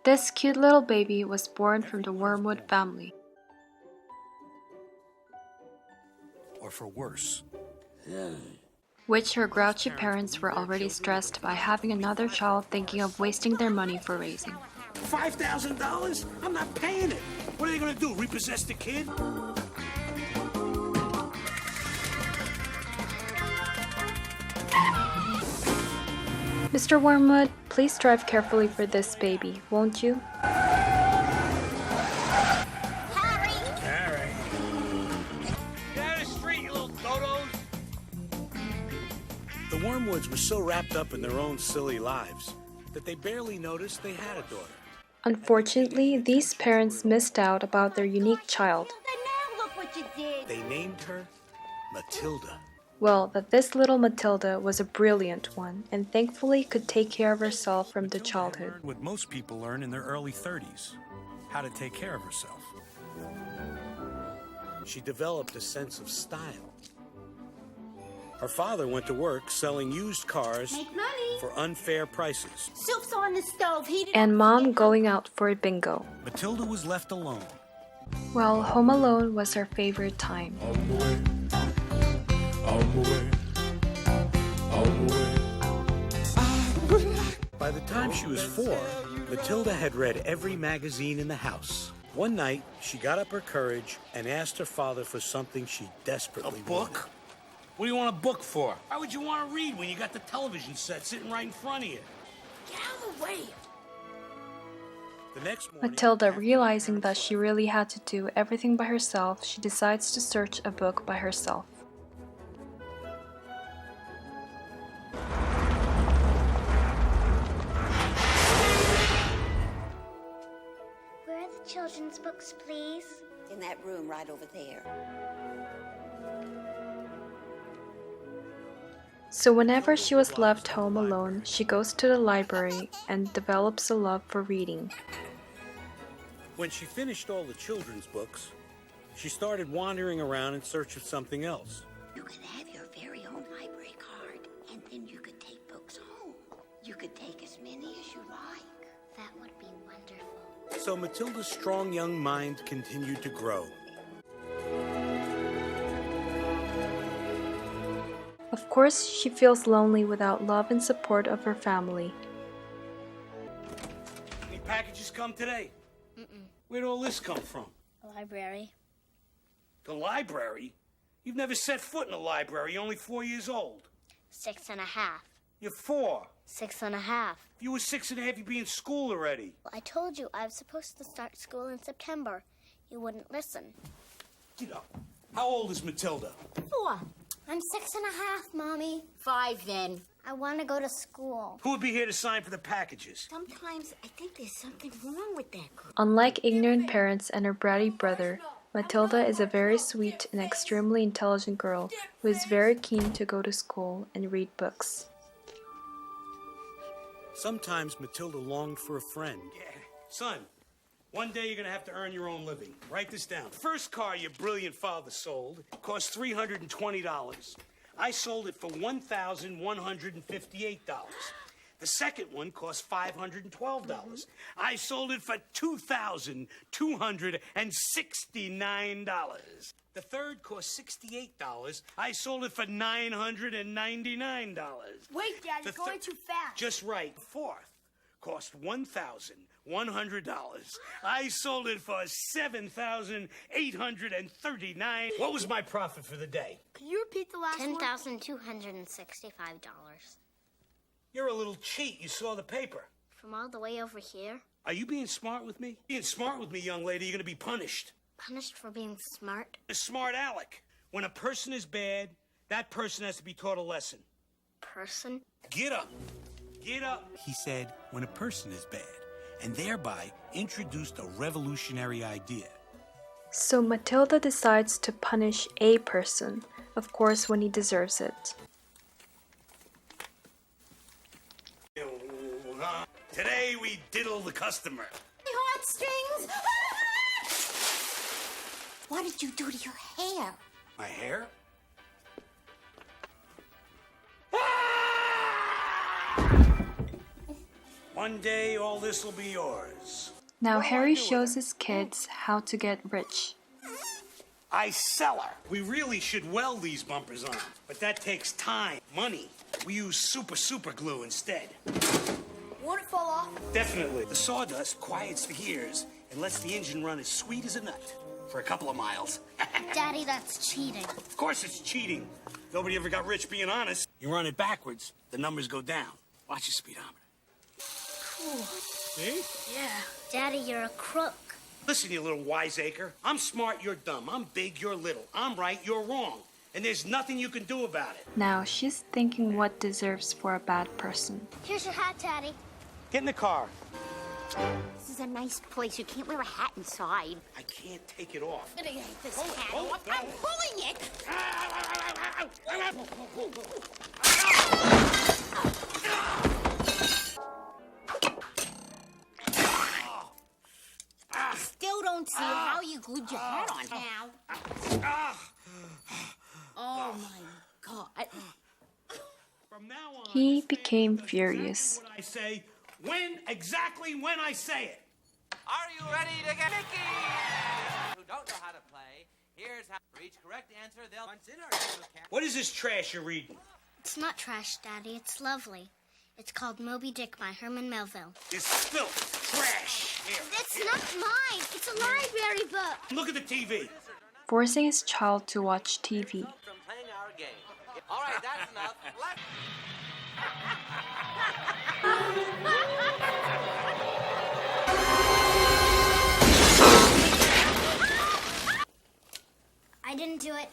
This cute little baby was born from the Wormwood family. Or for worse. Which her grouchy parents were already stressed by having another child thinking of wasting their money for raising. $5,000? I'm not paying it. What are they gonna do, repossess the kid? Mr. Wormwood, please drive carefully for this baby, won't you? Harry! Get out of the street, you little dodos! The Wormwoods were so wrapped up in their own silly lives that they barely noticed they had a daughter. Unfortunately, these parents missed out about their unique child. Now look what you did. They named her Matilda. Well, that this little Matilda was a brilliant one, and thankfully could take care of herself from the childhood. What most people learn in their early 30s, how to take care of herself. She developed a sense of style. Her father went to work selling used cars Make money. for unfair prices. Soup's on the stove. Heated And Mom going out for a bingo. Matilda was left alone. Well, Home Alone was her favorite time. By the time she was 4, Matilda had read every magazine in the house. One night, she got up her courage and asked her father for something she desperately wanted. A book? What do you want a book for? Why would you want to read when you got the television set sitting right in front of you? Get out of the way. The next morning, Matilda, realizing that she really had to do everything by herself, she decides to search a book by herself. Where are the children's books, please? In that room right over there. So whenever she was left home alone, she goes to the library and develops a love for reading. when she finished all the children's books, she started wandering around in search of something else. You could have your very own library card, and then you could take books home. You could take as many as you like. That would be wonderful. So Matilda's strong young mind continued to grow. Of course, she feels lonely without love and support of her family. Any packages come today? Where'd all this come from? Library. The library? You've never set foot in a library. You're only 4 years old. 6.5. You're 4. 6.5. If you were 6.5, you'd be in school already. I told you I was supposed to start school in September. You wouldn't listen. Get up. How old is Matilda? 4. I'm 6.5, Mommy. 5 then. I want to go to school. Who would be here to sign for the packages? Sometimes I think there's something wrong with that girl. Unlike ignorant parents and her bratty brother, Matilda is a very sweet and extremely intelligent girl who is very keen to go to school and read books. Sometimes Matilda longed for a friend. Yeah. Son, one day you're going to have to earn your own living. Write this down. First car your brilliant father sold cost $320. I sold it for $1,158. The second one cost $512. I sold it for $2,269. The third cost $68. I sold it for $999. Wait, Dad, you're going too fast. Just right. The fourth cost $1,100. I sold it for $7,839. What was my profit for the day? Can you repeat the last one? $10,265. You're a little cheat. You saw the paper. From all the way over here? Are you being smart with me? Being smart with me, young lady, you're going to be punished. Punished for being smart? A smart aleck. When a person is bad, that person has to be taught a lesson. Person? Get up. Get up. He said, when a person is bad, and thereby introduced a revolutionary idea. So Matilda decides to punish a person, of course when he deserves it. Today we diddle the customer. Heartstrings! What did you do to your hair? My hair? One day, all this will be yours. Now Harry shows his kids how to get rich. I sell her. We really should weld these bumpers on, but that takes time, money. We use super glue instead. Won't it fall off? Definitely. The sawdust quiets the gears and lets the engine run as sweet as a nut for a couple of miles. Daddy, that's cheating. Of course it's cheating. Nobody ever got rich being honest. You run it backwards, the numbers go down. Watch the speedometer. See? Yeah. Daddy, you're a crook. Listen, you little wiseacre. I'm smart, you're dumb. I'm big, you're little. I'm right, you're wrong. And there's nothing you can do about it. Now she's thinking what deserves for a bad person. Here's your hat, Daddy. Get in the car. This is a nice place. You can't wear a hat inside. I can't take it off. I'm gonna take this hat off. I'm pulling it. I still don't see how you glued your hat on now. Oh my God. From now on, He became furious. what I say, exactly when I say it. Are you ready to get Mickey? Who don't know how to play, here's how. For each correct answer, they'll once in our little cat. What is this trash you're reading? It's not trash, Daddy. It's lovely. It's called Moby Dick by Herman Melville. It's filth, trash. Here. It's not mine. It's a library book. Look at the TV. Forcing his child to watch TV. From playing our game. All right, that's enough. Let's... I didn't do it.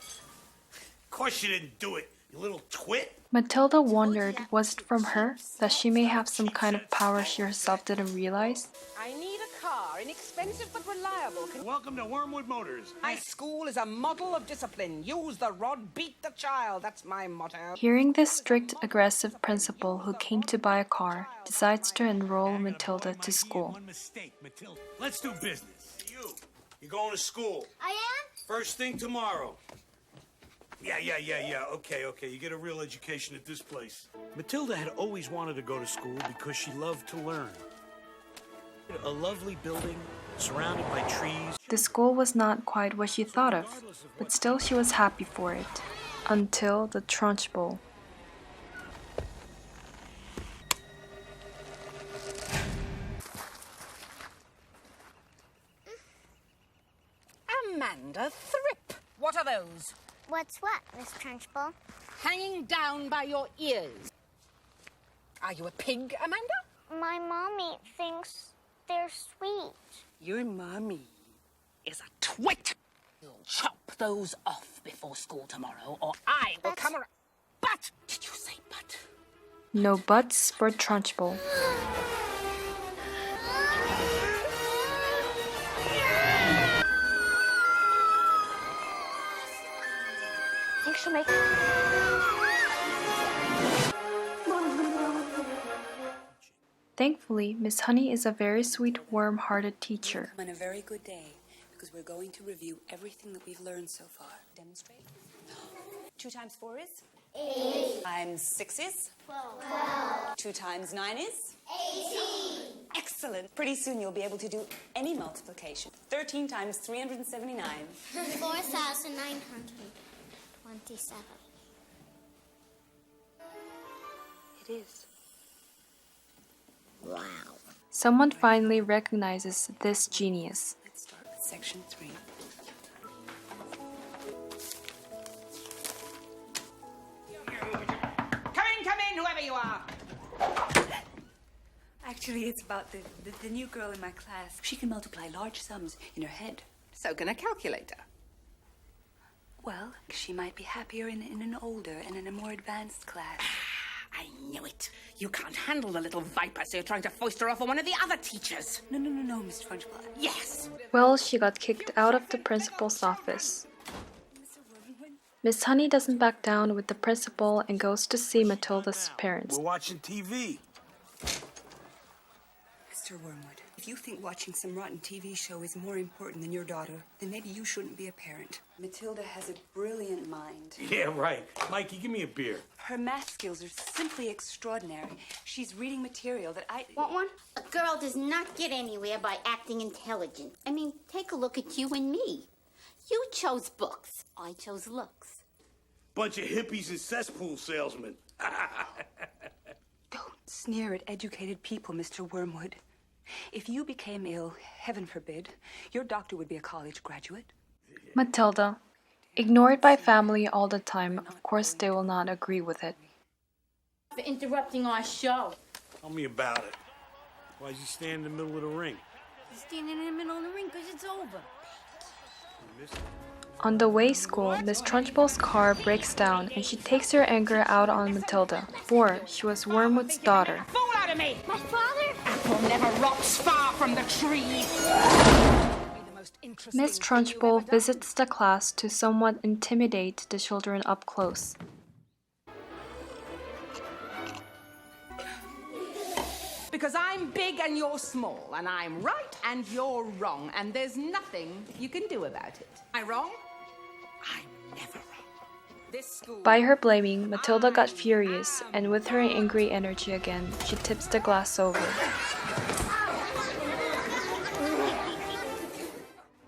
Of course you didn't do it, you little twit. Matilda wondered, was it from her that she may have some kind of power she herself didn't realize? I need a car, inexpensive but reliable. Welcome to Wormwood Motors. My school is a model of discipline. Use the rod, beat the child. That's my motto. Hearing this strict, aggressive principal who came to buy a car, decides to enroll Matilda to school. One mistake, Matilda. Let's do business. You're going to school. I am? First thing tomorrow. Yeah. Okay. You get a real education at this place. Matilda had always wanted to go to school because she loved to learn. A lovely building surrounded by trees. The school was not quite what she thought of, but still she was happy for it. Until the Trunch Bowl. Amanda Thrip. What are those? What's what, Miss Trunchbull? Hanging down by your ears. Are you a pig, Amanda? My mommy thinks they're sweet. Your mommy is a twit. You'll chop those off before school tomorrow, or I will come around. But! Did you say but? No buts for Trunch Bowl. I think she'll make... Thankfully, Miss Honey is a very sweet, warm-hearted teacher. On a very good day, because we're going to review everything that we've learned so far. Demonstrate. 2 times 4 is? 8. Times 6 is? 12. 2 times 9 is? 18. Excellent. Pretty soon you'll be able to do any multiplication. 13 times 379. 4,927. It is. Wow. Someone finally recognizes this genius. Let's start with section 3. Come in, whoever you are. Actually, it's about the new girl in my class. She can multiply large sums in her head. So can a calculator. Well, she might be happier in an older and in a more advanced class. I knew it. You can't handle the little viper, so you're trying to foist her off on one of the other teachers. No, Mr. Trunchbull. Yes. Well, she got kicked out of the principal's office. Miss Honey doesn't back down with the principal and goes to see Matilda's parents. We're watching TV. Mr. Wormwood. If you think watching some rotten TV show is more important than your daughter, then maybe you shouldn't be a parent. Matilda has a brilliant mind. Yeah, right. Mikey, give me a beer. Her math skills are simply extraordinary. She's reading material that I... Want one? A girl does not get anywhere by acting intelligent. I mean, take a look at you and me. You chose books. I chose looks. Bunch of hippies and cesspool salesmen. Don't sneer at educated people, Mr. Wormwood. If you became ill, heaven forbid, your doctor would be a college graduate. Matilda. Ignored by family all the time, of course they will not agree with it. For interrupting our show. Tell me about it. Why'd you stand in the middle of the ring? Standing in the middle of the ring because it's over. You missed it. On the way school, Miss Trunchbull's car breaks down and she takes her anger out on Matilda, for she was Wormwood's daughter. Fool out of me! My father? Apple never rots far from the tree. Miss Trunchbull visits the class to somewhat intimidate the children up close. Because I'm big and you're small, and I'm right and you're wrong, and there's nothing you can do about it. Am I wrong? I'm never wrong. This school... By her blaming, Matilda got furious, and with her angry energy again, she tips the glass over.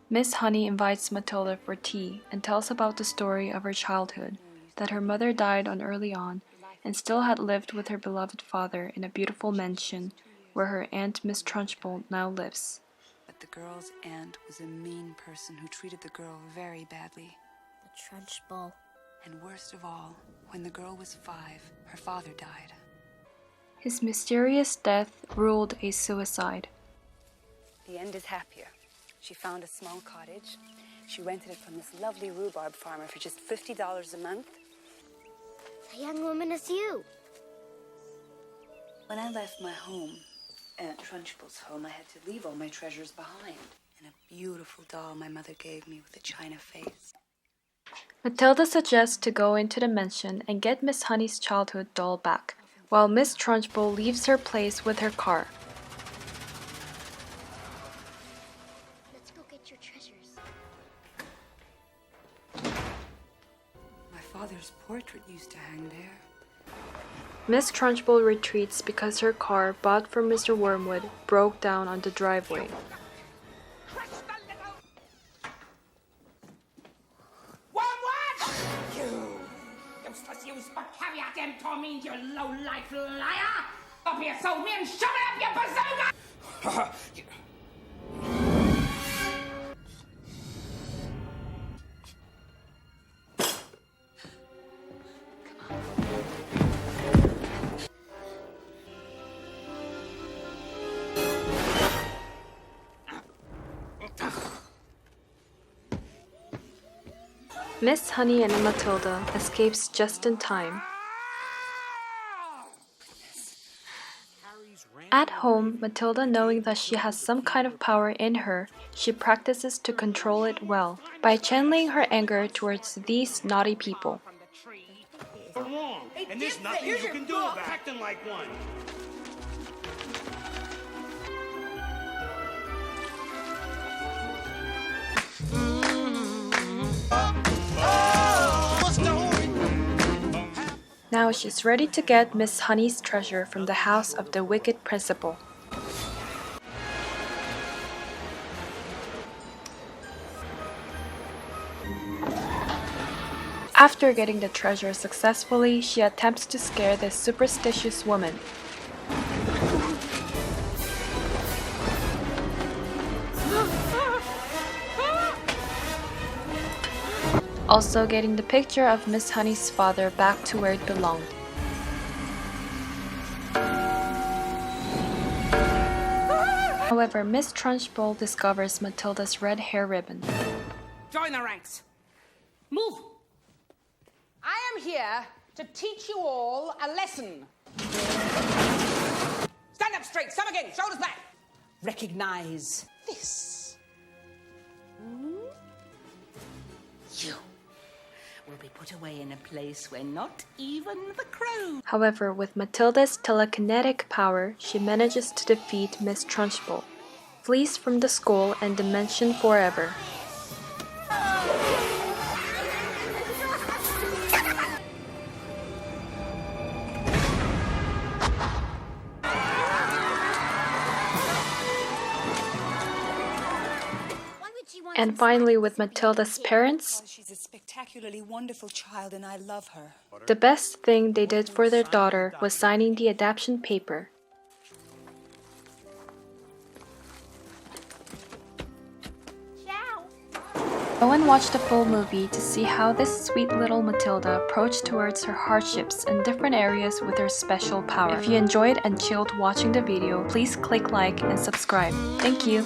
Miss Honey invites Matilda for tea and tells about the story of her childhood, that her mother died early on, and still had lived with her beloved father in a beautiful mansion where her aunt Miss Trunchbull now lives. But the girl's aunt was a mean person who treated the girl very badly. The Trunchbull. And worst of all, when the girl was 5, her father died. His mysterious death ruled a suicide. The end is happier. She found a small cottage. She rented it from this lovely rhubarb farmer for just $50 a month. A young woman as you. When I left my home, Aunt Trunchbull's home, I had to leave all my treasures behind. And a beautiful doll my mother gave me with a china face. Matilda suggests to go into the mansion and get Miss Honey's childhood doll back, while Miss Trunchbull leaves her place with her car. Let's go get your treasures. My father's portrait used to hang there. Miss Trunchbull retreats because her car, bought from Mr. Wormwood, broke down on the driveway. Means you low-life liar! Up here, sold me and shove it up your bazooka! Miss Honey and Matilda escapes just in time. At home, Matilda, knowing that she has some kind of power in her, she practices to control it well by channeling her anger towards these naughty people. You're wrong, and there's nothing you can do about acting like one. Now she's ready to get Miss Honey's treasure from the house of the wicked principal. After getting the treasure successfully, she attempts to scare this superstitious woman. Also getting the picture of Miss Honey's father back to where it belonged. However, Miss Trunchbull discovers Matilda's red hair ribbon. Join the ranks. Move! I am here to teach you all a lesson. Stand up straight, some again, shoulders back. Recognize this. You will be put away in a place where not even the crows. However, with Matilda's telekinetic power, she manages to defeat Miss Trunchbull. flees from the school and dimension forever. And finally, with Matilda's parents, She's a spectacularly wonderful child and I love her. the best thing they did for their daughter was signing the adoption paper. Go and watch the full movie to see how this sweet little Matilda approached towards her hardships in different areas with her special power. If you enjoyed and chilled watching the video, please click like and subscribe. Thank you!